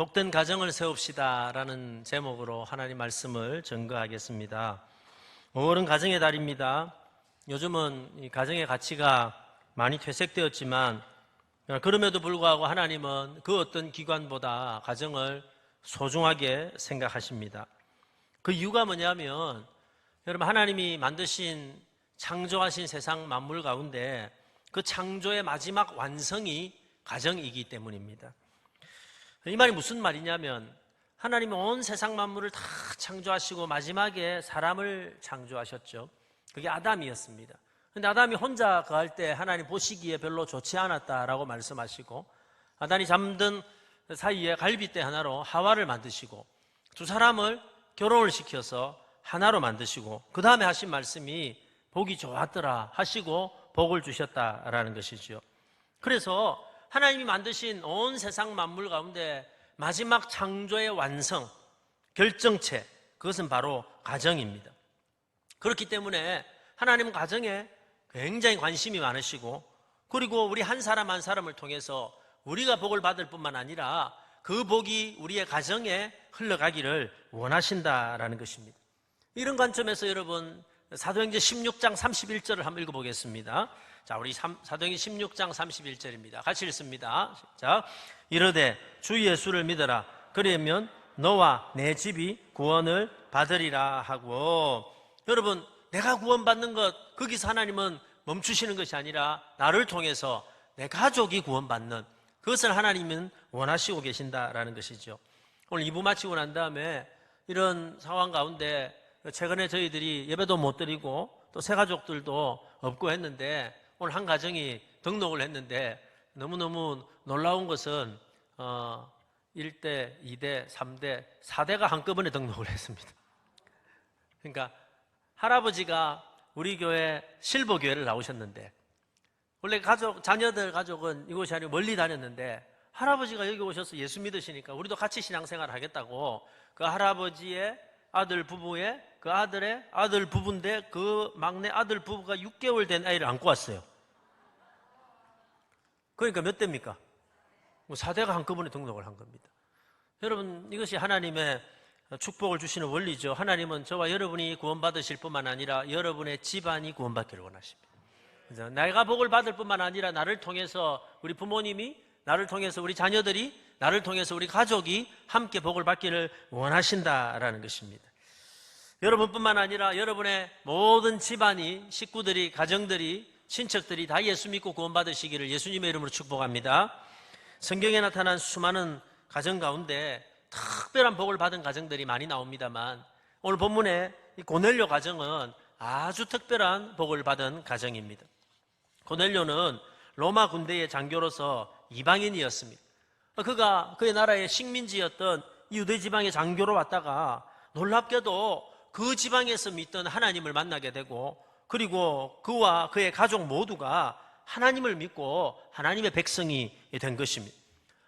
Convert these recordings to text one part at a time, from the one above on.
복된 가정을 세웁시다 라는 제목으로 하나님 말씀을 증거하겠습니다. 5월은 가정의 달입니다. 요즘은 이 가정의 가치가 많이 퇴색되었지만 그럼에도 불구하고 하나님은 그 어떤 기관보다 가정을 소중하게 생각하십니다. 그 이유가 뭐냐면 여러분, 하나님이 만드신 창조하신 세상 만물 가운데 그 창조의 마지막 완성이 가정이기 때문입니다. 이 말이 무슨 말이냐면 하나님이 온 세상 만물을 다 창조하시고 마지막에 사람을 창조하셨죠. 그게 아담이었습니다. 그런데 아담이 혼자 거할 때 하나님 보시기에 별로 좋지 않았다라고 말씀하시고, 아담이 잠든 사이에 갈빗대 하나로 하와를 만드시고 두 사람을 결혼을 시켜서 하나로 만드시고 그 다음에 하신 말씀이 보기 좋았더라 하시고 복을 주셨다라는 것이죠. 그래서 하나님이 만드신 온 세상 만물 가운데 마지막 창조의 완성, 결정체, 그것은 바로 가정입니다. 그렇기 때문에 하나님은 가정에 굉장히 관심이 많으시고, 그리고 우리 한 사람 한 사람을 통해서 우리가 복을 받을 뿐만 아니라 그 복이 우리의 가정에 흘러가기를 원하신다라는 것입니다. 이런 관점에서 여러분, 사도행전 16장 31절을 한번 읽어보겠습니다. 자, 우리 사도행전 16장 31절입니다. 같이 읽습니다. 자, 이르되 주 예수를 믿어라. 그러면 너와 내 집이 구원을 받으리라 하고, 여러분, 내가 구원받는 것, 거기서 하나님은 멈추시는 것이 아니라 나를 통해서 내 가족이 구원받는, 그것을 하나님은 원하시고 계신다라는 것이죠. 오늘 2부 마치고 난 다음에 이런 상황 가운데 최근에 저희들이 예배도 못 드리고 또 새가족들도 없고 했는데, 오늘 한 가정이 등록을 했는데 너무너무 놀라운 것은 1대, 2대, 3대, 4대가 한꺼번에 등록을 했습니다. 그러니까 할아버지가 우리 교회 실버교회를 나오셨는데, 원래 자녀들 가족은 이곳이 아니고 멀리 다녔는데 할아버지가 여기 오셔서 예수 믿으시니까 우리도 같이 신앙생활을 하겠다고 그 할아버지의 아들 부부의 그 아들의 아들 부부인데 그 막내 아들 부부가 6개월 된 아이를 안고 왔어요. 그러니까 몇 대입니까? 4대가 한꺼번에 등록을 한 겁니다. 여러분, 이것이 하나님의 축복을 주시는 원리죠. 하나님은 저와 여러분이 구원받으실 뿐만 아니라 여러분의 집안이 구원받기를 원하십니다. 그래서 내가 복을 받을 뿐만 아니라 나를 통해서 우리 부모님이, 나를 통해서 우리 자녀들이, 나를 통해서 우리 가족이 함께 복을 받기를 원하신다라는 것입니다. 여러분뿐만 아니라 여러분의 모든 집안이, 식구들이, 가정들이, 친척들이 다 예수 믿고 구원받으시기를 예수님의 이름으로 축복합니다. 성경에 나타난 수많은 가정 가운데 특별한 복을 받은 가정들이 많이 나옵니다만, 오늘 본문의 이 고넬료 가정은 아주 특별한 복을 받은 가정입니다. 고넬료는 로마 군대의 장교로서 이방인이었습니다. 그가 그의 나라의 식민지였던 유대 지방의 장교로 왔다가 놀랍게도 그 지방에서 믿던 하나님을 만나게 되고, 그리고 그와 그의 가족 모두가 하나님을 믿고 하나님의 백성이 된 것입니다.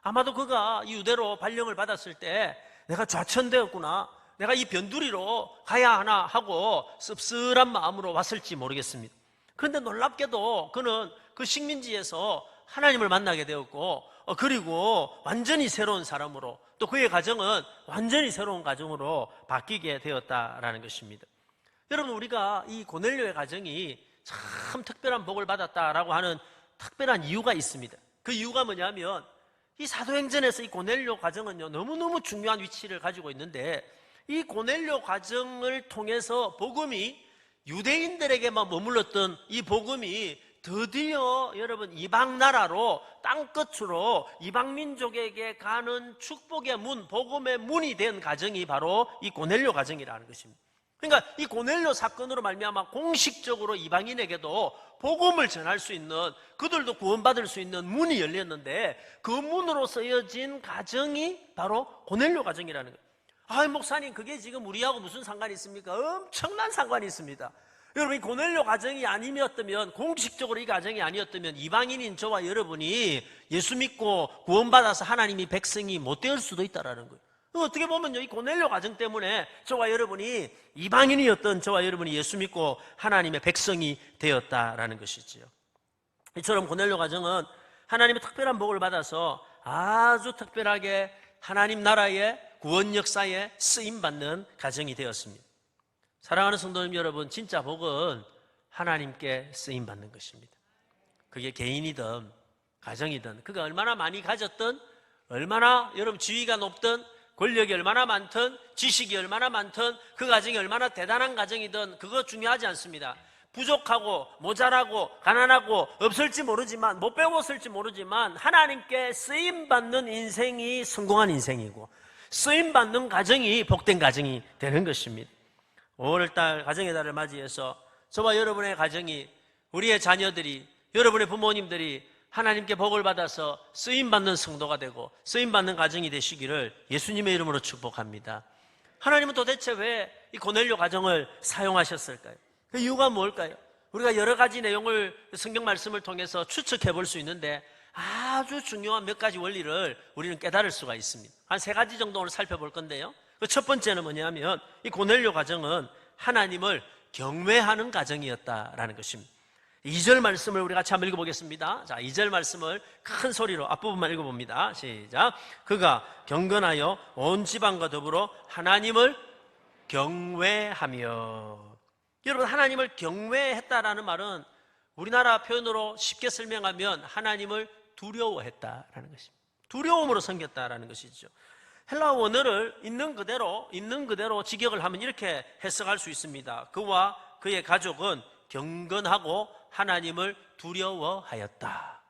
아마도 그가 유대로 발령을 받았을 때 내가 좌천되었구나, 내가 이 변두리로 가야 하나 하고 씁쓸한 마음으로 왔을지 모르겠습니다. 그런데 놀랍게도 그는 그 식민지에서 하나님을 만나게 되었고, 그리고 완전히 새로운 사람으로, 또 그의 가정은 완전히 새로운 가정으로 바뀌게 되었다라는 것입니다. 여러분, 우리가 이 고넬료의 가정이 참 특별한 복을 받았다라고 하는 특별한 이유가 있습니다. 그 이유가 뭐냐면 이 사도행전에서 이 고넬료 가정은요, 너무너무 중요한 위치를 가지고 있는데, 이 고넬료 가정을 통해서 복음이 유대인들에게만 머물렀던 이 복음이 드디어 여러분 이방 나라로, 땅끝으로 이방 민족에게 가는 축복의 문, 복음의 문이 된 가정이 바로 이 고넬료 가정이라는 것입니다. 그러니까 이 고넬료 사건으로 말미암아 공식적으로 이방인에게도 복음을 전할 수 있는, 그들도 구원받을 수 있는 문이 열렸는데, 그 문으로 쓰여진 가정이 바로 고넬료 가정이라는 거예요. 아, 목사님, 그게 지금 우리하고 무슨 상관이 있습니까? 엄청난 상관이 있습니다. 여러분, 이 고넬료 가정이 아니었다면, 공식적으로 이 가정이 아니었다면 이방인인 저와 여러분이 예수 믿고 구원받아서 하나님이 백성이 못 될 수도 있다는 거예요. 어떻게 보면요, 이 고넬료 가정 때문에 저와 여러분이, 이방인이었던 저와 여러분이 예수 믿고 하나님의 백성이 되었다라는 것이지요. 이처럼 고넬료 가정은 하나님의 특별한 복을 받아서 아주 특별하게 하나님 나라의 구원 역사에 쓰임받는 가정이 되었습니다. 사랑하는 성도님 여러분, 진짜 복은 하나님께 쓰임받는 것입니다. 그게 개인이든 가정이든, 그가 얼마나 많이 가졌든, 얼마나 여러분 지위가 높든, 권력이 얼마나 많든, 지식이 얼마나 많든, 그 가정이 얼마나 대단한 가정이든 그거 중요하지 않습니다. 부족하고 모자라고 가난하고 없을지 모르지만, 못 배웠을지 모르지만 하나님께 쓰임받는 인생이 성공한 인생이고, 쓰임받는 가정이 복된 가정이 되는 것입니다. 5월달 가정의 달을 맞이해서 저와 여러분의 가정이, 우리의 자녀들이, 여러분의 부모님들이 하나님께 복을 받아서 쓰임받는 성도가 되고 쓰임받는 가정이 되시기를 예수님의 이름으로 축복합니다. 하나님은 도대체 왜 이 고넬료 가정을 사용하셨을까요? 그 이유가 뭘까요? 우리가 여러 가지 내용을 성경 말씀을 통해서 추측해 볼 수 있는데 아주 중요한 몇 가지 원리를 우리는 깨달을 수가 있습니다. 한 3가지 정도 오늘 살펴볼 건데요. 그 첫 번째는 뭐냐면 이 고넬료 가정은 하나님을 경외하는 가정이었다라는 것입니다. 2절 말씀을 우리 같이 한번 읽어보겠습니다. 자, 2절 말씀을 큰 소리로 앞부분만 읽어봅니다. 시작. 그가 경건하여 온 지방과 더불어 하나님을 경외하며. 여러분, 하나님을 경외했다라는 말은 우리나라 표현으로 쉽게 설명하면 하나님을 두려워했다라는 것입니다. 두려움으로 섬겼다라는 것이죠. 헬라어 원어를 있는 그대로 직역을 하면 이렇게 해석할 수 있습니다. 그와 그의 가족은 경건하고 하나님을 두려워하였다.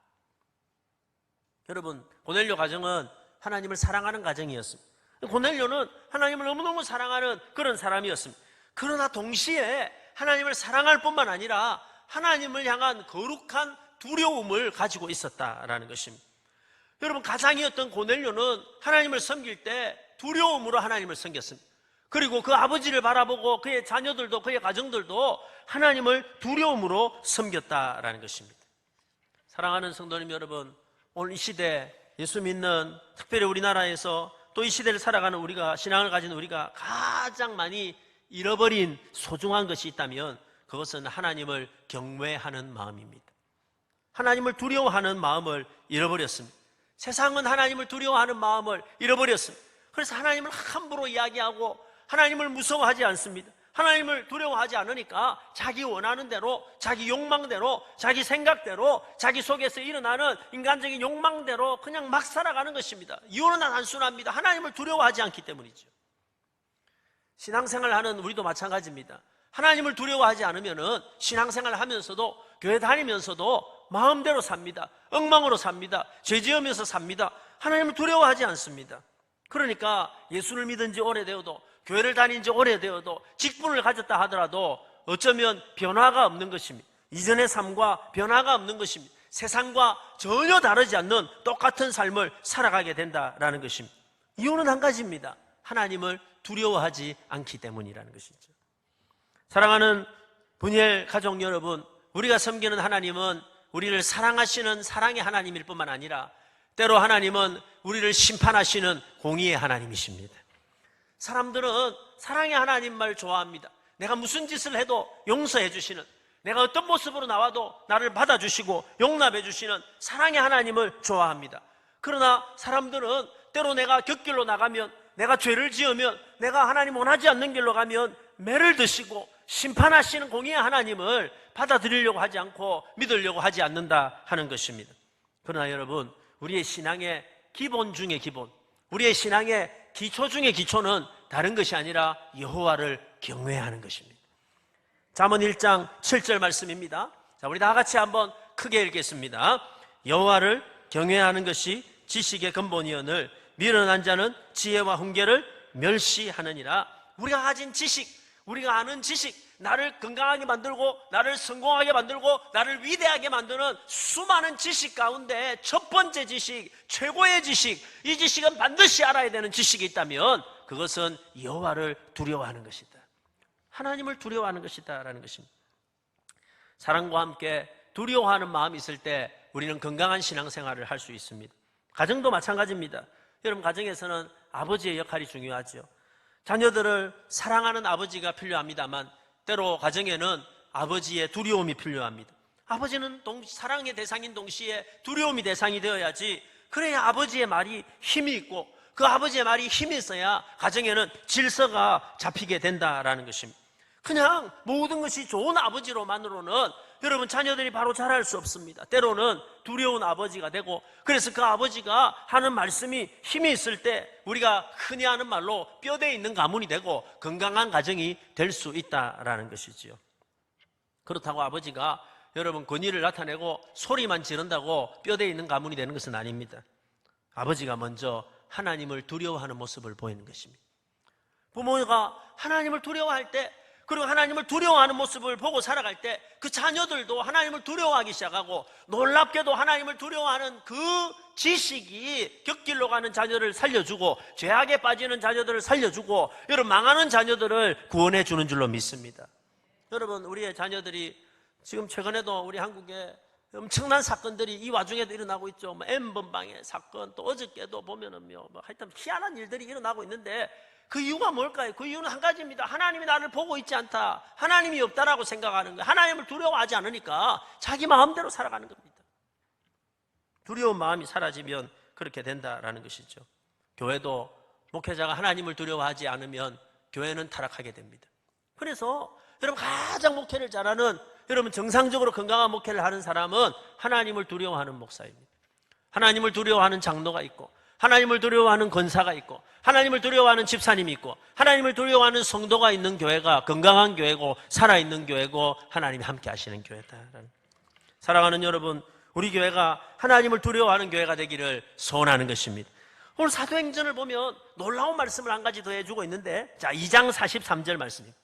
여러분, 고넬료 가정은 하나님을 사랑하는 가정이었습니다. 고넬료는 하나님을 너무너무 사랑하는 그런 사람이었습니다. 그러나 동시에 하나님을 사랑할 뿐만 아니라 하나님을 향한 거룩한 두려움을 가지고 있었다라는 것입니다. 여러분, 가장이었던 고넬료는 하나님을 섬길 때 두려움으로 하나님을 섬겼습니다. 그리고 그 아버지를 바라보고 그의 자녀들도 그의 가정들도 하나님을 두려움으로 섬겼다라는 것입니다. 사랑하는 성도님 여러분, 오늘 이 시대 예수 믿는, 특별히 우리나라에서 또 이 시대를 살아가는 우리가, 신앙을 가진 우리가 가장 많이 잃어버린 소중한 것이 있다면 그것은 하나님을 경외하는 마음입니다. 하나님을 두려워하는 마음을 잃어버렸습니다. 세상은 하나님을 두려워하는 마음을 잃어버렸습니다. 그래서 하나님을 함부로 이야기하고 하나님을 무서워하지 않습니다. 하나님을 두려워하지 않으니까 자기 원하는 대로, 자기 욕망대로, 자기 생각대로, 자기 속에서 일어나는 인간적인 욕망대로 그냥 막 살아가는 것입니다. 이유는 단순합니다. 하나님을 두려워하지 않기 때문이죠. 신앙생활을 하는 우리도 마찬가지입니다. 하나님을 두려워하지 않으면 신앙생활을 하면서도, 교회 다니면서도 마음대로 삽니다. 엉망으로 삽니다. 죄 지으면서 삽니다. 하나님을 두려워하지 않습니다. 그러니까 예수를 믿은 지 오래되어도, 교회를 다닌 지 오래되어도, 직분을 가졌다 하더라도 어쩌면 변화가 없는 것입니다. 이전의 삶과 변화가 없는 것입니다. 세상과 전혀 다르지 않는 똑같은 삶을 살아가게 된다라는 것입니다. 이유는 한 가지입니다. 하나님을 두려워하지 않기 때문이라는 것이죠. 사랑하는 분이엘 가족 여러분, 우리가 섬기는 하나님은 우리를 사랑하시는 사랑의 하나님일 뿐만 아니라 때로 하나님은 우리를 심판하시는 공의의 하나님이십니다. 사람들은 사랑의 하나님을 좋아합니다. 내가 무슨 짓을 해도 용서해 주시는, 내가 어떤 모습으로 나와도 나를 받아주시고 용납해 주시는 사랑의 하나님을 좋아합니다. 그러나 사람들은 때로 내가 곁길로 나가면, 내가 죄를 지으면, 내가 하나님 원하지 않는 길로 가면 매를 드시고 심판하시는 공의의 하나님을 받아들이려고 하지 않고 믿으려고 하지 않는다 하는 것입니다. 그러나 여러분, 우리의 신앙의 기본 중의 기본, 우리의 신앙의 기초 중의 기초는 다른 것이 아니라 여호와를 경외하는 것입니다. 잠언 1장 7절 말씀입니다. 자, 우리 다 같이 한번 크게 읽겠습니다. 여호와를 경외하는 것이 지식의 근본이오늘 미련한 자는 지혜와 훈계를 멸시하느니라. 우리가 가진 지식, 우리가 아는 지식, 나를 건강하게 만들고 나를 성공하게 만들고 나를 위대하게 만드는 수많은 지식 가운데 첫 번째 지식, 최고의 지식, 이 지식은 반드시 알아야 되는 지식이 있다면 그것은 여호와를 두려워하는 것이다. 하나님을 두려워하는 것이다 라는 것입니다. 사랑과 함께 두려워하는 마음이 있을 때 우리는 건강한 신앙생활을 할 수 있습니다. 가정도 마찬가지입니다. 여러분, 가정에서는 아버지의 역할이 중요하죠. 자녀들을 사랑하는 아버지가 필요합니다만 때로 가정에는 아버지의 두려움이 필요합니다. 아버지는 사랑의 대상인 동시에 두려움이 대상이 되어야지, 그래야 아버지의 말이 힘이 있고 그 아버지의 말이 힘이 있어야 가정에는 질서가 잡히게 된다라는 것입니다. 그냥 모든 것이 좋은 아버지로만으로는 여러분 자녀들이 바로 자랄 수 없습니다. 때로는 두려운 아버지가 되고, 그래서 그 아버지가 하는 말씀이 힘이 있을 때 우리가 흔히 하는 말로 뼈대 있는 가문이 되고 건강한 가정이 될 수 있다라는 것이지요. 그렇다고 아버지가 여러분 권위를 나타내고 소리만 지른다고 뼈대 있는 가문이 되는 것은 아닙니다. 아버지가 먼저 하나님을 두려워하는 모습을 보이는 것입니다. 부모가 하나님을 두려워할 때, 그리고 하나님을 두려워하는 모습을 보고 살아갈 때 그 자녀들도 하나님을 두려워하기 시작하고, 놀랍게도 하나님을 두려워하는 그 지식이 곁길로 가는 자녀를 살려주고, 죄악에 빠지는 자녀들을 살려주고, 여러분 망하는 자녀들을 구원해 주는 줄로 믿습니다. 여러분, 우리의 자녀들이 지금 최근에도 우리 한국에 엄청난 사건들이 이 와중에도 일어나고 있죠. N번방의 사건, 또 어저께도 보면은요, 하여튼 희한한 일들이 일어나고 있는데, 그 이유가 뭘까요? 그 이유는 한 가지입니다. 하나님이 나를 보고 있지 않다, 하나님이 없다라고 생각하는 거예요. 하나님을 두려워하지 않으니까 자기 마음대로 살아가는 겁니다. 두려운 마음이 사라지면 그렇게 된다라는 것이죠. 교회도 목회자가 하나님을 두려워하지 않으면 교회는 타락하게 됩니다. 그래서 여러분, 가장 목회를 잘하는, 여러분 정상적으로 건강한 목회를 하는 사람은 하나님을 두려워하는 목사입니다. 하나님을 두려워하는 장로가 있고, 하나님을 두려워하는 권사가 있고, 하나님을 두려워하는 집사님이 있고, 하나님을 두려워하는 성도가 있는 교회가 건강한 교회고 살아있는 교회고 하나님이 함께 하시는 교회다라는. 사랑하는 여러분, 우리 교회가 하나님을 두려워하는 교회가 되기를 소원하는 것입니다. 오늘 사도행전을 보면 놀라운 말씀을 한 가지 더 해주고 있는데, 자 2장 43절 말씀입니다.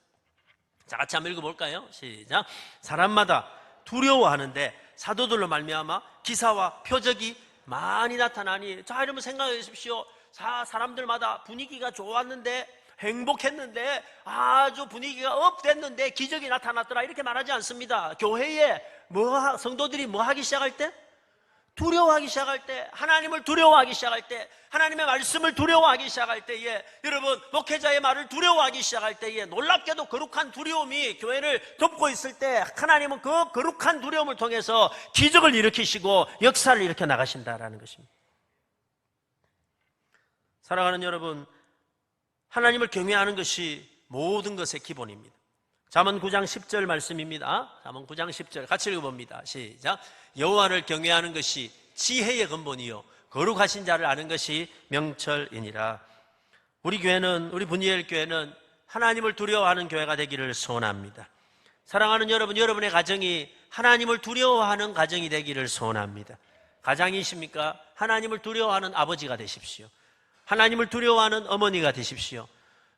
자, 같이 한번 읽어볼까요? 시작. 사람마다 두려워하는데 사도들로 말미암아 기사와 표적이 많이 나타나니. 자, 여러분 생각해 보십시오. 사람들마다 분위기가 좋았는데, 행복했는데, 아주 분위기가 업됐는데 기적이 나타났더라, 이렇게 말하지 않습니다. 교회에 성도들이 뭐 하기 시작할 때? 두려워하기 시작할 때, 하나님을 두려워하기 시작할 때, 하나님의 말씀을 두려워하기 시작할 때에, 여러분 목회자의 말을 두려워하기 시작할 때에, 놀랍게도 거룩한 두려움이 교회를 덮고 있을 때 하나님은 그 거룩한 두려움을 통해서 기적을 일으키시고 역사를 일으켜 나가신다라는 것입니다. 사랑하는 여러분, 하나님을 경외하는 것이 모든 것의 기본입니다. 잠언 9장 10절 말씀입니다. 잠언 9장 10절 같이 읽어봅니다. 시작. 여호와를 경외하는 것이 지혜의 근본이요 거룩하신 자를 아는 것이 명철이니라. 우리 교회는, 우리 분이엘 교회는 하나님을 두려워하는 교회가 되기를 소원합니다. 사랑하는 여러분, 여러분의 가정이 하나님을 두려워하는 가정이 되기를 소원합니다. 가장이십니까? 하나님을 두려워하는 아버지가 되십시오. 하나님을 두려워하는 어머니가 되십시오.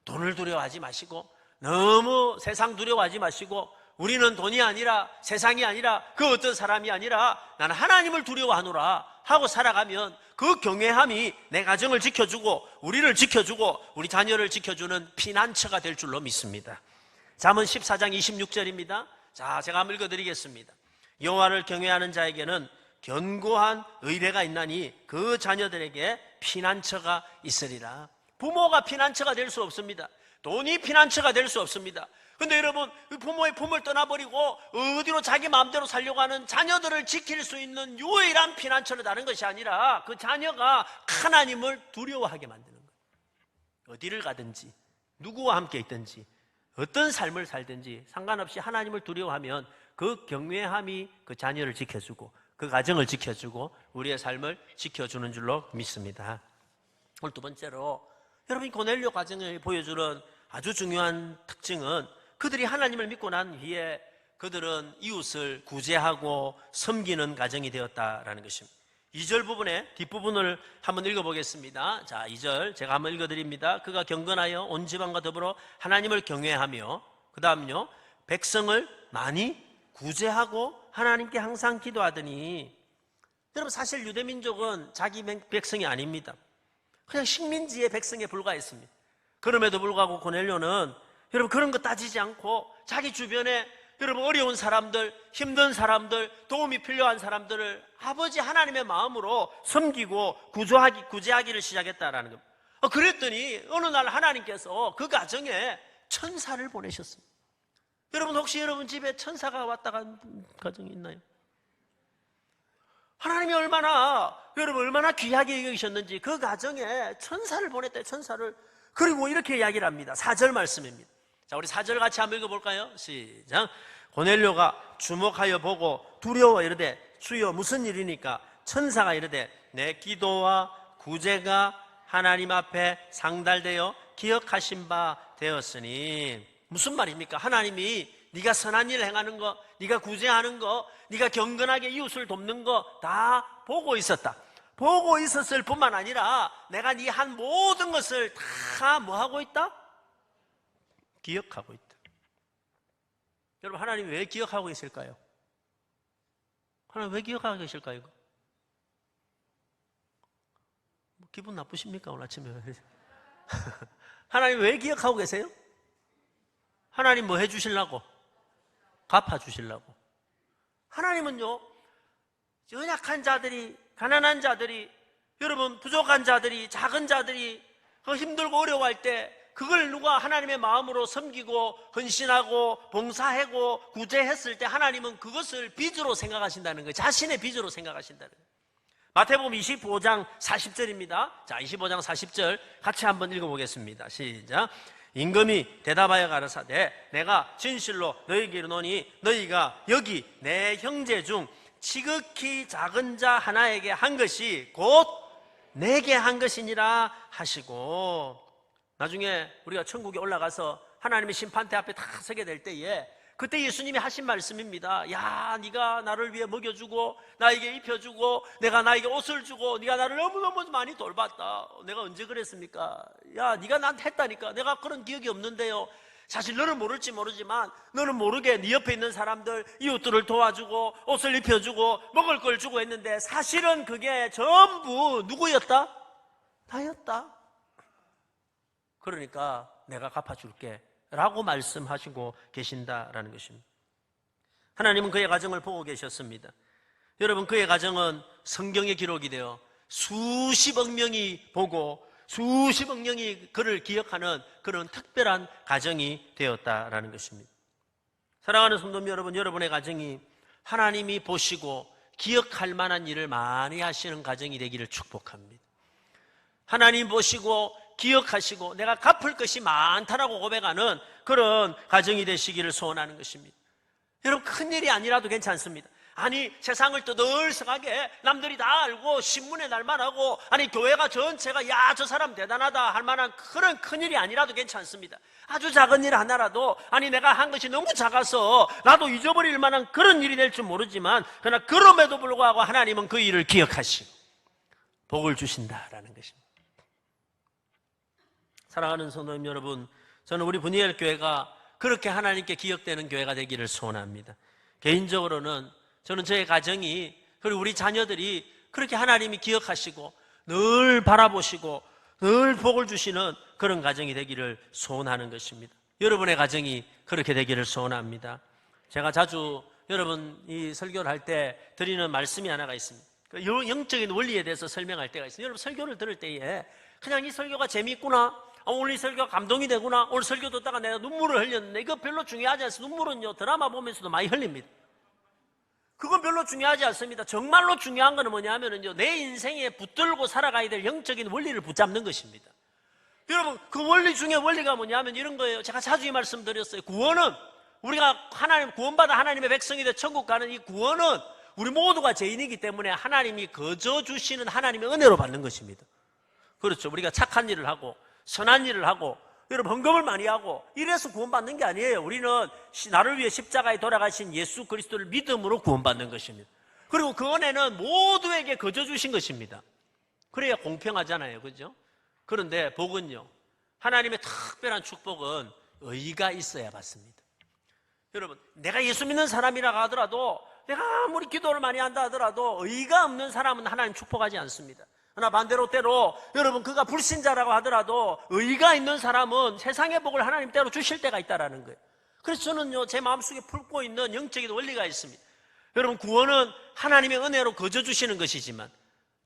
돈을 두려워하지 마시고, 너무 세상 두려워하지 마시고, 우리는 돈이 아니라, 세상이 아니라, 그 어떤 사람이 아니라 나는 하나님을 두려워하노라 하고 살아가면 그 경외함이 내 가정을 지켜주고 우리를 지켜주고 우리 자녀를 지켜주는 피난처가 될 줄로 믿습니다. 잠언 14장 26절입니다. 자, 제가 한번 읽어드리겠습니다. 여호와를 경외하는 자에게는 견고한 의뢰가 있나니 그 자녀들에게 피난처가 있으리라. 부모가 피난처가 될 수 없습니다. 돈이 피난처가 될 수 없습니다. 근데 여러분, 부모의 품을 떠나버리고 어디로 자기 마음대로 살려고 하는 자녀들을 지킬 수 있는 유일한 피난처는 다른 것이 아니라 그 자녀가 하나님을 두려워하게 만드는 거예요. 어디를 가든지, 누구와 함께 있든지, 어떤 삶을 살든지 상관없이 하나님을 두려워하면 그 경외함이 그 자녀를 지켜주고 그 가정을 지켜주고 우리의 삶을 지켜주는 줄로 믿습니다. 오늘 두 번째로, 여러분 고넬료 가정을 보여주는 아주 중요한 특징은 그들이 하나님을 믿고 난 후에 그들은 이웃을 구제하고 섬기는 가정이 되었다라는 것입니다. 2절 부분의 뒷부분을 한번 읽어보겠습니다. 자, 2절 제가 한번 읽어드립니다. 그가 경건하여 온 집안과 더불어 하나님을 경외하며, 그 다음요, 백성을 많이 구제하고 하나님께 항상 기도하더니. 여러분, 사실 유대민족은 자기 백성이 아닙니다. 그냥 식민지의 백성에 불과했습니다. 그럼에도 불구하고 고넬료는 여러분 그런 거 따지지 않고 자기 주변에 여러분 어려운 사람들, 힘든 사람들, 도움이 필요한 사람들을 아버지 하나님의 마음으로 섬기고 구제하기를 시작했다라는 겁니다. 그랬더니 어느 날 하나님께서 그 가정에 천사를 보내셨습니다. 여러분 혹시 여러분 집에 천사가 왔다 간 가정이 있나요? 하나님이 얼마나 귀하게 여기셨는지 그 가정에 천사를 보냈대, 천사를. 그리고 이렇게 이야기를 합니다. 4절 말씀입니다. 자, 우리 4절 같이 한번 읽어볼까요? 시작. 고넬료가 주목하여 보고 두려워 이르되 주여 무슨 일이니까? 천사가 이르되 내 기도와 구제가 하나님 앞에 상달되어 기억하신 바 되었으니. 무슨 말입니까? 하나님이 네가 선한 일을 행하는 거, 네가 구제하는 거, 네가 경건하게 이웃을 돕는 거 다 보고 있었다. 보고 있었을 뿐만 아니라 내가 네 한 모든 것을 다 뭐하고 있다? 기억하고 있다. 여러분, 하나님이 왜 기억하고 계실까요? 하나님 왜 기억하고 계실까요? 이거? 기분 나쁘십니까? 오늘 아침에. 하나님 왜 기억하고 계세요? 하나님 뭐 해주시려고? 갚아주시려고. 하나님은요, 연약한 자들이, 가난한 자들이, 여러분 부족한 자들이, 작은 자들이 힘들고 어려워할 때 그걸 누가 하나님의 마음으로 섬기고 헌신하고 봉사하고 구제했을 때 하나님은 그것을 빚으로 생각하신다는 거예요. 자신의 빚으로 생각하신다는 거예요. 마태복음 25장 40절입니다. 자, 25장 40절 같이 한번 읽어보겠습니다. 시작. 임금이 대답하여 가라사대 내가 진실로 너희에게 이르노니 너희가 여기 내 형제 중 지극히 작은 자 하나에게 한 것이 곧 내게 한 것이니라 하시고. 나중에 우리가 천국에 올라가서 하나님의 심판대 앞에 다 서게 될 때에 그때 예수님이 하신 말씀입니다. 야, 네가 나를 위해 먹여주고 나에게 입혀주고 내가 나에게 옷을 주고 네가 나를 너무너무 많이 돌봤다. 내가 언제 그랬습니까? 야, 네가 나한테 했다니까. 내가 그런 기억이 없는데요. 사실 너는 모를지 모르지만 너는 모르게 네 옆에 있는 사람들 이웃들을 도와주고 옷을 입혀주고 먹을 걸 주고 했는데 사실은 그게 전부 누구였다? 나였다. 그러니까 내가 갚아줄게 라고 말씀하시고 계신다라는 것입니다. 하나님은 그의 가정을 보고 계셨습니다. 여러분, 그의 가정은 성경에 기록이 되어 수십억 명이 보고 수십억 명이 그를 기억하는 그런 특별한 가정이 되었다라는 것입니다. 사랑하는 성도 여러분, 여러분의 가정이 하나님이 보시고 기억할 만한 일을 많이 하시는 가정이 되기를 축복합니다. 하나님 보시고 기억하시고 내가 갚을 것이 많다라고 고백하는 그런 가정이 되시기를 소원하는 것입니다. 여러분, 큰일이 아니라도 괜찮습니다. 아니, 세상을 떠들썩하게 남들이 다 알고 신문에 날만 하고 아니 교회가 전체가 야, 저 사람 대단하다 할 만한 그런 큰일이 아니라도 괜찮습니다. 아주 작은 일 하나라도 아니 내가 한 것이 너무 작아서 나도 잊어버릴 만한 그런 일이 될 줄 모르지만 그러나 그럼에도 불구하고 하나님은 그 일을 기억하시고 복을 주신다라는 것입니다. 사랑하는 성도님 여러분, 저는 우리 분이엘 교회가 그렇게 하나님께 기억되는 교회가 되기를 소원합니다. 개인적으로는 저는 저의 가정이 그리고 우리 자녀들이 그렇게 하나님이 기억하시고 늘 바라보시고 늘 복을 주시는 그런 가정이 되기를 소원하는 것입니다. 여러분의 가정이 그렇게 되기를 소원합니다. 제가 자주 여러분 이 설교를 할 때 드리는 말씀이 하나가 있습니다. 영적인 원리에 대해서 설명할 때가 있습니다. 여러분, 설교를 들을 때에 그냥 이 설교가 재미있구나, 오늘 이 설교가 감동이 되구나, 오늘 설교 듣다가 내가 눈물을 흘렸는데 이거 별로 중요하지 않습니다. 눈물은요 드라마 보면서도 많이 흘립니다. 그건 별로 중요하지 않습니다. 정말로 중요한 건 뭐냐면요, 내 인생에 붙들고 살아가야 될 영적인 원리를 붙잡는 것입니다. 여러분, 그 원리 중에 원리가 뭐냐면 이런 거예요. 제가 자주 이 말씀 드렸어요. 구원은 우리가 구원받아 하나님의 백성이 돼 천국 가는 이 구원은 우리 모두가 죄인이기 때문에 하나님이 거저 주시는 하나님의 은혜로 받는 것입니다. 그렇죠. 우리가 착한 일을 하고 선한 일을 하고 여러분 헌금을 많이 하고 이래서 구원받는 게 아니에요. 우리는 나를 위해 십자가에 돌아가신 예수 그리스도를 믿음으로 구원받는 것입니다. 그리고 그 은혜는 모두에게 거저 주신 것입니다. 그래야 공평하잖아요, 그죠? 그런데 복은요, 하나님의 특별한 축복은 의가 있어야 받습니다. 여러분, 내가 예수 믿는 사람이라고 하더라도 내가 아무리 기도를 많이 한다 하더라도 의가 없는 사람은 하나님 축복하지 않습니다. 그러나 반대로 때로 여러분 그가 불신자라고 하더라도 의가 있는 사람은 세상의 복을 하나님 때로 주실 때가 있다는 거예요. 그래서 저는요, 제 마음속에 품고 있는 영적인 원리가 있습니다. 여러분, 구원은 하나님의 은혜로 거저 주시는 것이지만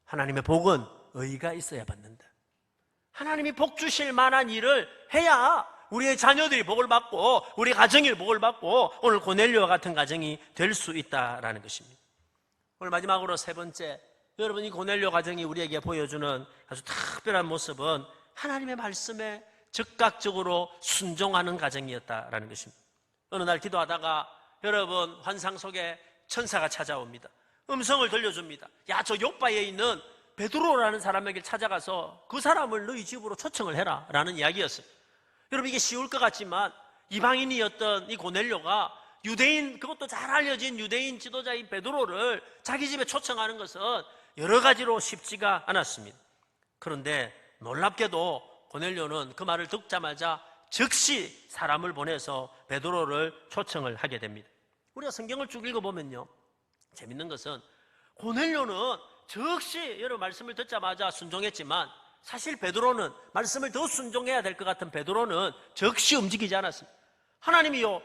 하나님의 복은 의가 있어야 받는다. 하나님이 복 주실 만한 일을 해야 우리의 자녀들이 복을 받고 우리 가정이 복을 받고 오늘 고넬료와 같은 가정이 될 수 있다라는 것입니다. 오늘 마지막으로 세 번째, 여러분 이 고넬료 가정이 우리에게 보여주는 아주 특별한 모습은 하나님의 말씀에 즉각적으로 순종하는 가정이었다라는 것입니다. 어느 날 기도하다가 여러분 환상 속에 천사가 찾아옵니다. 음성을 들려줍니다. 야, 저 요바에 있는 베드로라는 사람에게 찾아가서 그 사람을 너희 집으로 초청을 해라 라는 이야기였어요. 여러분 이게 쉬울 것 같지만 이방인이었던 이 고넬료가 유대인, 그것도 잘 알려진 유대인 지도자인 베드로를 자기 집에 초청하는 것은 여러 가지로 쉽지가 않았습니다. 그런데 놀랍게도 고넬료는 그 말을 듣자마자 즉시 사람을 보내서 베드로를 초청을 하게 됩니다. 우리가 성경을 쭉 읽어보면요, 재밌는 것은 고넬료는 즉시 여러분 말씀을 듣자마자 순종했지만 사실 베드로는 말씀을 더 순종해야 될 것 같은 베드로는 즉시 움직이지 않았습니다. 하나님이요,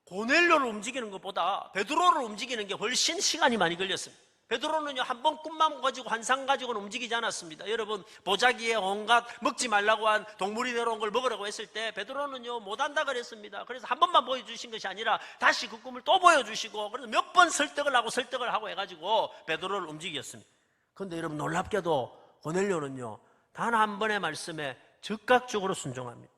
고넬료를 움직이는 것보다 베드로를 움직이는 게 훨씬 시간이 많이 걸렸습니다. 베드로는요, 한 번 꿈만 가지고 환상 가지고는 움직이지 않았습니다. 여러분 보자기에 온갖 먹지 말라고 한 동물이 내려온 걸 먹으라고 했을 때 베드로는요 못한다 그랬습니다. 그래서 한 번만 보여주신 것이 아니라 다시 그 꿈을 또 보여주시고, 그래서 몇 번 설득을 하고 해가지고 베드로를 움직였습니다. 그런데 여러분 놀랍게도 고넬료는요 단 한 번의 말씀에 즉각적으로 순종합니다.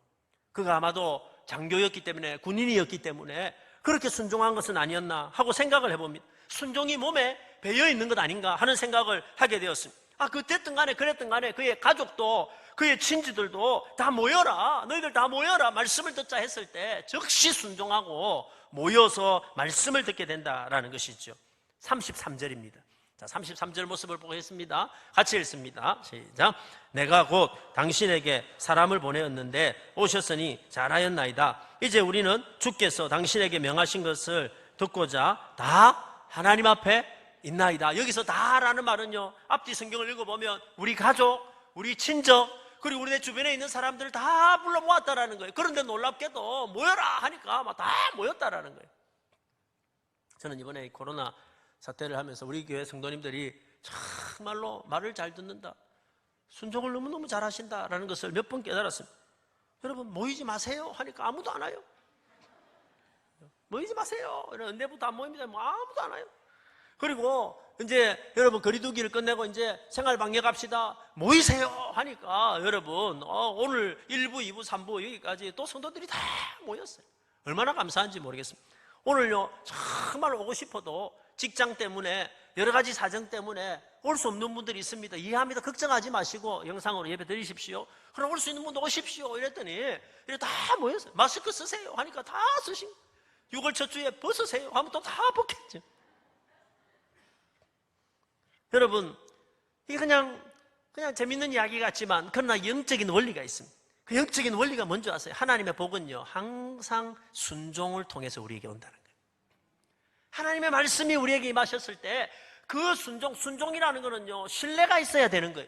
그가 아마도 장교였기 때문에, 군인이었기 때문에 그렇게 순종한 것은 아니었나 하고 생각을 해봅니다. 순종이 몸에 배어 있는 것 아닌가 하는 생각을 하게 되었습니다. 그랬든 간에 그랬든 간에 그의 가족도 그의 친지들도 다 모여라, 너희들 다 모여라 말씀을 듣자 했을 때 즉시 순종하고 모여서 말씀을 듣게 된다라는 것이죠. 33절입니다. 자, 33절 모습을 보겠습니다. 같이 읽습니다. 시작. 내가 곧 당신에게 사람을 보내었는데 오셨으니 잘하였나이다. 이제 우리는 주께서 당신에게 명하신 것을 듣고자 다 하나님 앞에 있나이다. 여기서 다라는 말은요, 앞뒤 성경을 읽어보면 우리 가족, 우리 친정, 그리고 우리 내 주변에 있는 사람들을 다 불러 모았다라는 거예요. 그런데 놀랍게도 모여라 하니까 막 다 모였다라는 거예요. 저는 이번에 코로나 사태를 하면서 우리 교회 성도님들이 정말로 말을 잘 듣는다, 순종을 너무너무 잘 하신다라는 것을 몇 번 깨달았습니다. 여러분 모이지 마세요 하니까 아무도 안 와요. 모이지 마세요, 은혜부터 안 모입니다. 아무도 안 와요. 그리고 이제 여러분 거리두기를 끝내고 이제 생활 방역합시다, 모이세요 하니까 여러분 오늘 1부, 2부, 3부 여기까지 또 성도들이 다 모였어요. 얼마나 감사한지 모르겠습니다. 오늘요 정말 오고 싶어도 직장 때문에 여러 가지 사정 때문에 올 수 없는 분들이 있습니다. 이해합니다. 걱정하지 마시고 영상으로 예배 드리십시오. 그럼 올 수 있는 분도 오십시오 이랬더니 다 모였어요. 마스크 쓰세요 하니까 다 쓰신, 6월 첫 주에 벗으세요 하면 또 다 벗겠죠. 여러분 이게 그냥 재밌는 이야기 같지만 그러나 영적인 원리가 있습니다. 그 영적인 원리가 뭔지 아세요? 하나님의 복은요 항상 순종을 통해서 우리에게 온다는 거예요. 하나님의 말씀이 우리에게 임하셨을 때 그 순종이라는 거는요 신뢰가 있어야 되는 거예요.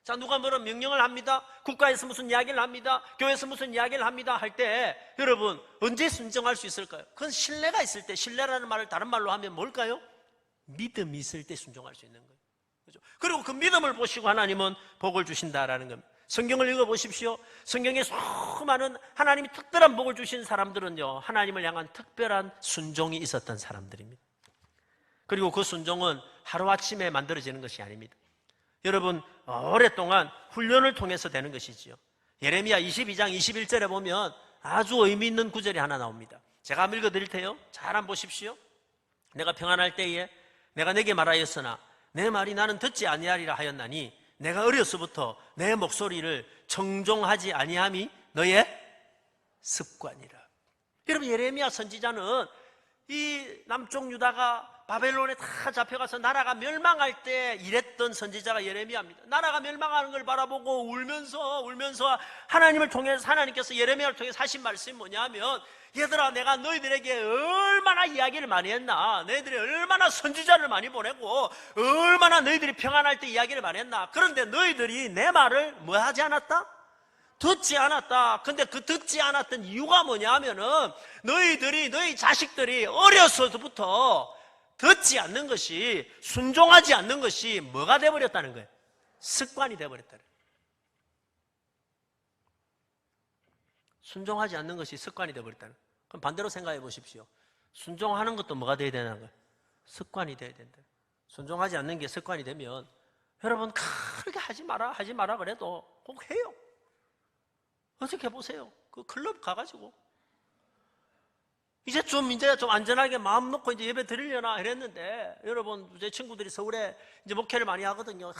자, 누가 뭐런 명령을 합니다, 국가에서 무슨 이야기를 합니다, 교회에서 무슨 이야기를 합니다 할 때 여러분 언제 순종할 수 있을까요? 그건 신뢰가 있을 때, 신뢰라는 말을 다른 말로 하면 뭘까요? 믿음이 있을 때 순종할 수 있는 거예요. 그렇죠? 그리고 그 믿음을 보시고 하나님은 복을 주신다라는 겁니다. 성경을 읽어보십시오. 성경에 수많은 하나님이 특별한 복을 주신 사람들은요 하나님을 향한 특별한 순종이 있었던 사람들입니다. 그리고 그 순종은 하루아침에 만들어지는 것이 아닙니다. 여러분 오랫동안 훈련을 통해서 되는 것이지요. 예레미야 22장 21절에 보면 아주 의미 있는 구절이 하나 나옵니다. 제가 한번 읽어드릴 테요. 잘 한번 보십시오. 내가 평안할 때에 내가 내게 말하였으나 내 말이 나는 듣지 아니하리라 하였나니 내가 어려서부터 내 목소리를 청종하지 아니함이 너의 습관이라. 여러분 예레미야 선지자는 이 남쪽 유다가 바벨론에 다 잡혀가서 나라가 멸망할 때 일했던 선지자가 예레미야입니다. 나라가 멸망하는 걸 바라보고 울면서 하나님을 통해서, 하나님께서 예레미야를 통해서 하신 말씀이 뭐냐면, 얘들아 내가 너희들에게 얼마나 이야기를 많이 했나, 너희들이 얼마나 선지자를 많이 보내고 얼마나 너희들이 평안할 때 이야기를 많이 했나. 그런데 너희들이 내 말을 뭐 하지 않았다? 듣지 않았다. 근데 그 듣지 않았던 이유가 뭐냐 하면은 너희 자식들이 어려서부터 듣지 않는 것이, 순종하지 않는 것이 뭐가 되어버렸다는 거예요? 습관이 되어버렸다는 거예요. 순종하지 않는 것이 습관이 되어버렸다는 거예요. 그럼 반대로 생각해 보십시오. 순종하는 것도 뭐가 되어야 되는 거예요? 습관이 되어야 된다. 순종하지 않는 게 습관이 되면 여러분 그렇게 하지 마라 그래도 꼭 해요. 어떻게 해보세요. 그 클럽 가가지고 이제 좀 안전하게 마음 놓고 이제 예배 드리려나 이랬는데, 여러분 제 친구들이 서울에 이제 목회를 많이 하거든요.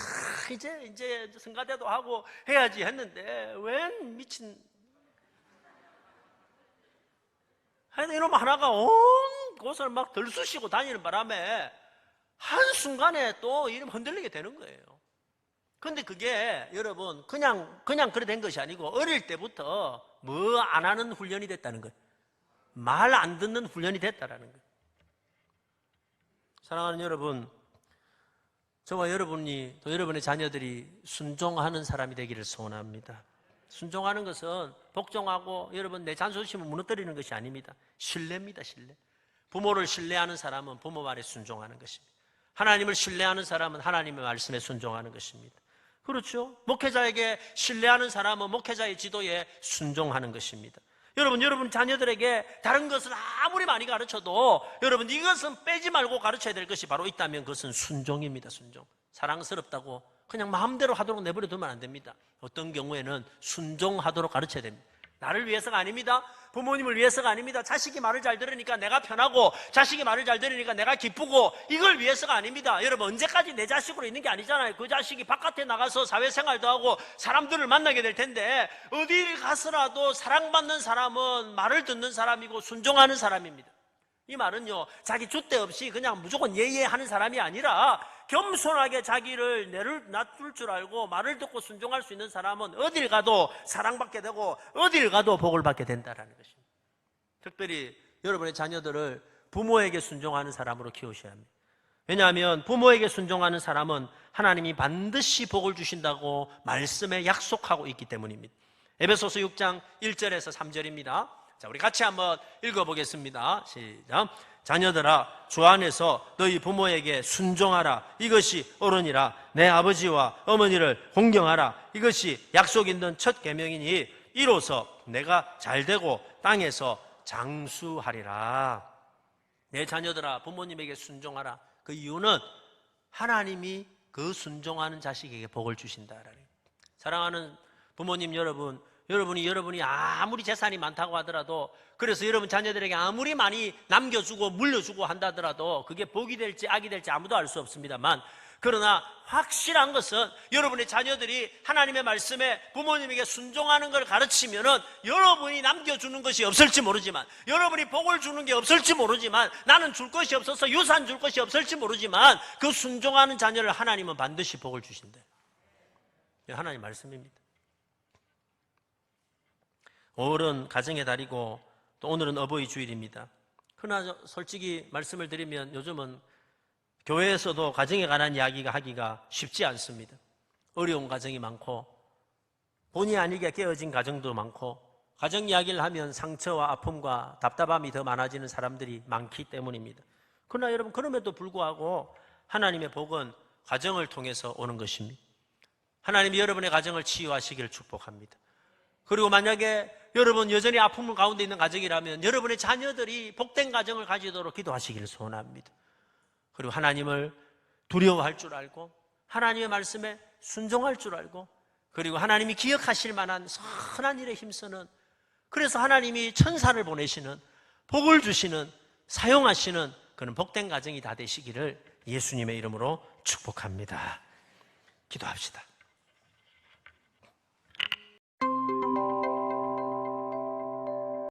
이제 성가대도 하고 해야지 했는데 웬 미친 하여튼 이놈 하나가 온 곳을 막 들쑤시고 다니는 바람에 한순간에 또 이름 흔들리게 되는 거예요. 근데 그게 여러분 그냥 그래 된 것이 아니고 어릴 때부터 뭐 안 하는 훈련이 됐다는 거예요. 말 안 듣는 훈련이 됐다라는 거예요. 사랑하는 여러분, 저와 여러분이 또 여러분의 자녀들이 순종하는 사람이 되기를 소원합니다. 순종하는 것은 복종하고 여러분 내 자존심을 무너뜨리는 것이 아닙니다. 신뢰입니다. 신뢰. 부모를 신뢰하는 사람은 부모 말에 순종하는 것입니다. 하나님을 신뢰하는 사람은 하나님의 말씀에 순종하는 것입니다. 그렇죠? 목회자에게 신뢰하는 사람은 목회자의 지도에 순종하는 것입니다. 여러분 자녀들에게 다른 것을 아무리 많이 가르쳐도 여러분 이것은 빼지 말고 가르쳐야 될 것이 바로 있다면 그것은 순종입니다. 순종. 사랑스럽다고 그냥 마음대로 하도록 내버려 두면 안 됩니다. 어떤 경우에는 순종하도록 가르쳐야 됩니다. 나를 위해서가 아닙니다. 부모님을 위해서가 아닙니다. 자식이 말을 잘 들으니까 내가 편하고 자식이 말을 잘 들으니까 내가 기쁘고 이걸 위해서가 아닙니다. 여러분 언제까지 내 자식으로 있는 게 아니잖아요. 그 자식이 바깥에 나가서 사회생활도 하고 사람들을 만나게 될 텐데 어딜 가서라도 사랑받는 사람은 말을 듣는 사람이고 순종하는 사람입니다. 이 말은요 자기 줏대 없이 그냥 무조건 예예하는 사람이 아니라 겸손하게 자기를 놔둘 줄 알고 말을 듣고 순종할 수 있는 사람은 어딜 가도 사랑받게 되고 어딜 가도 복을 받게 된다는 것입니다. 특별히 여러분의 자녀들을 부모에게 순종하는 사람으로 키우셔야 합니다. 왜냐하면 부모에게 순종하는 사람은 하나님이 반드시 복을 주신다고 말씀에 약속하고 있기 때문입니다. 에베소서 6장 1절에서 3절입니다. 자, 우리 같이 한번 읽어보겠습니다. 시작. 자녀들아, 주 안에서 너희 부모에게 순종하라. 이것이 옳으니라. 내 아버지와 어머니를 공경하라. 이것이 약속 있는 첫 계명이니 이로써 내가 잘되고 땅에서 장수하리라. 내 자녀들아, 부모님에게 순종하라. 그 이유는 하나님이 그 순종하는 자식에게 복을 주신다라는. 사랑하는 부모님 여러분이 아무리 재산이 많다고 하더라도, 그래서 여러분 자녀들에게 아무리 많이 남겨주고 물려주고 한다더라도 그게 복이 될지 악이 될지 아무도 알 수 없습니다만, 그러나 확실한 것은 여러분의 자녀들이 하나님의 말씀에 부모님에게 순종하는 걸 가르치면은 여러분이 남겨주는 것이 없을지 모르지만, 여러분이 복을 주는 게 없을지 모르지만, 나는 줄 것이 없어서 유산 줄 것이 없을지 모르지만 그 순종하는 자녀를 하나님은 반드시 복을 주신대. 하나님 말씀입니다. 5월은 가정의 달이고 또 오늘은 어버이 주일입니다. 그러나 솔직히 말씀을 드리면 요즘은 교회에서도 가정에 관한 이야기가 하기가 쉽지 않습니다. 어려운 가정이 많고 본의 아니게 깨어진 가정도 많고, 가정 이야기를 하면 상처와 아픔과 답답함이 더 많아지는 사람들이 많기 때문입니다. 그러나 여러분 그럼에도 불구하고 하나님의 복은 가정을 통해서 오는 것입니다. 하나님이 여러분의 가정을 치유하시기를 축복합니다. 그리고 만약에 여러분 여전히 아픔 가운데 있는 가정이라면 여러분의 자녀들이 복된 가정을 가지도록 기도하시기를 소원합니다. 그리고 하나님을 두려워할 줄 알고 하나님의 말씀에 순종할 줄 알고, 그리고 하나님이 기억하실 만한 선한 일에 힘쓰는, 그래서 하나님이 천사를 보내시는, 복을 주시는, 사용하시는 그런 복된 가정이 다 되시기를 예수님의 이름으로 축복합니다. 기도합시다.